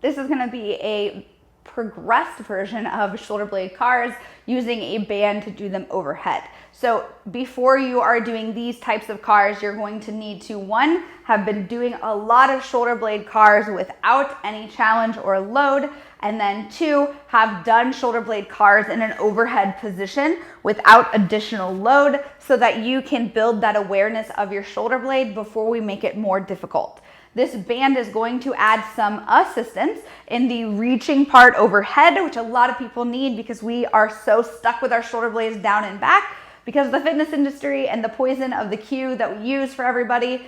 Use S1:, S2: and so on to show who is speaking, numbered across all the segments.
S1: This is gonna be a progressed version of shoulder blade cars using a band to do them overhead. So before you are doing these types of cars, you're going to need to, one, have been doing a lot of shoulder blade cars without any challenge or load, and then two, have done shoulder blade cars in an overhead position without additional load so that you can build that awareness of your shoulder blade before we make it more difficult. This band is going to add some assistance in the reaching part overhead, which a lot of people need because we are so stuck with our shoulder blades down and back because of the fitness industry and the poison of the cue that we use for everybody,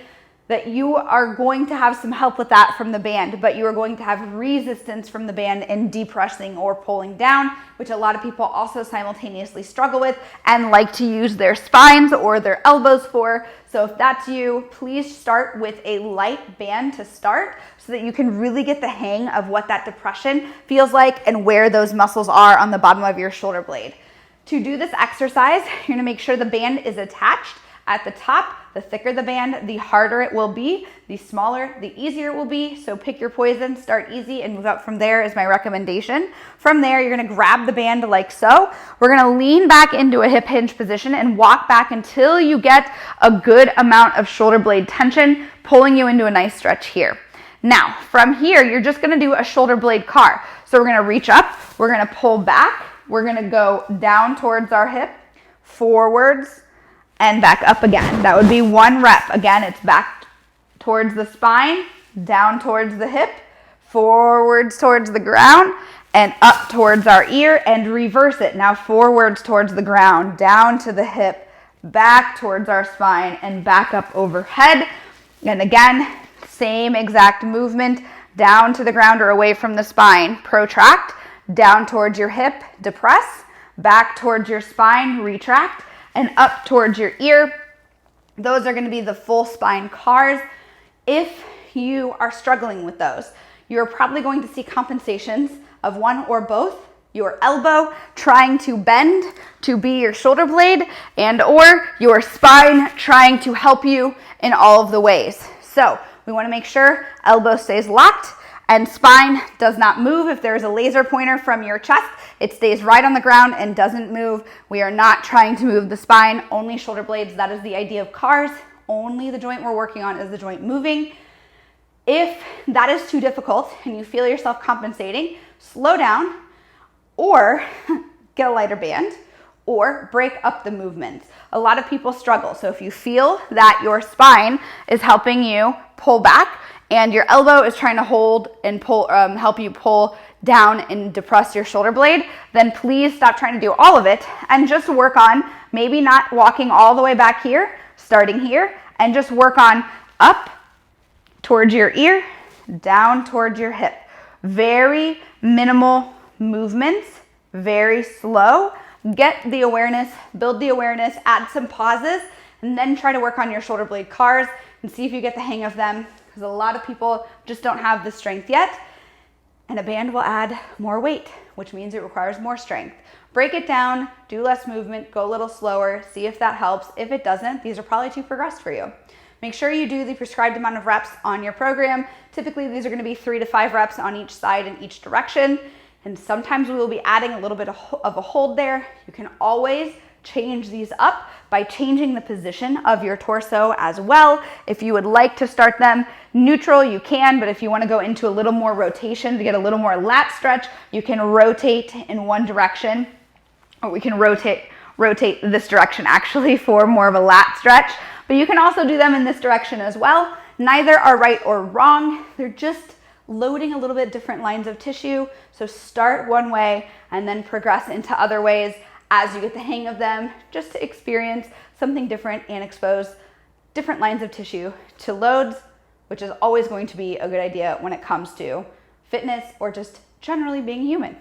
S1: that you are going to have some help with that from the band, but you are going to have resistance from the band in depressing or pulling down, which a lot of people also simultaneously struggle with and like to use their spines or their elbows for. So if that's you, please start with a light band to start so that you can really get the hang of what that depression feels like and where those muscles are on the bottom of your shoulder blade. To do this exercise, you're gonna make sure the band is attached at the top. The thicker the band, the harder it will be. The smaller, the easier it will be. So pick your poison, start easy and move up from there is my recommendation. From there, you're gonna grab the band like so. We're gonna lean back into a hip hinge position and walk back until you get a good amount of shoulder blade tension, pulling you into a nice stretch here. Now, from here, you're just gonna do a shoulder blade car. So we're gonna reach up, we're gonna pull back, we're gonna go down towards our hip, forwards, and back up again. That would be 1 rep. Again, it's back towards the spine, down towards the hip, forwards towards the ground, and up towards our ear, and reverse it. Now forwards towards the ground, down to the hip, back towards our spine, and back up overhead. And again, same exact movement, down to the ground or away from the spine. Protract, down towards your hip, depress, back towards your spine, retract, and up towards your ear. Those are gonna be the full spine cars. If you are struggling with those, you're probably going to see compensations of one or both. Your elbow trying to bend to be your shoulder blade, and or your spine trying to help you in all of the ways. So we wanna make sure elbow stays locked and spine does not move. If there's a laser pointer from your chest, it stays right on the ground and doesn't move. We are not trying to move the spine, only shoulder blades. That is the idea of cars. Only the joint we're working on is the joint moving. If that is too difficult and you feel yourself compensating, slow down or get a lighter band or break up the movements. A lot of people struggle. So if you feel that your spine is helping you pull back and your elbow is trying to hold and pull, help you pull down and depress your shoulder blade, then please stop trying to do all of it and just work on maybe not walking all the way back here, starting here, and just work on up towards your ear, down towards your hip. Very minimal movements, very slow. Get the awareness, build the awareness, add some pauses, and then try to work on your shoulder blade cars and see if you get the hang of them, because a lot of people just don't have the strength yet. And a band will add more weight, which means it requires more strength. Break it down, do less movement, go a little slower, see if that helps. If it doesn't, these are probably too progressed for you. Make sure you do the prescribed amount of reps on your program. Typically, these are gonna be 3 to 5 reps on each side in each direction. And sometimes we will be adding a little bit of a hold there. You can always change these up by changing the position of your torso as well. If you would like to start them neutral, you can, but if you want to go into a little more rotation to get a little more lat stretch, you can rotate in one direction, or we can rotate this direction actually for more of a lat stretch, but you can also do them in this direction as well. Neither are right or wrong. They're just loading a little bit different lines of tissue. So start one way and then progress into other ways as you get the hang of them, just to experience something different and expose different lines of tissue to loads, which is always going to be a good idea when it comes to fitness or just generally being human.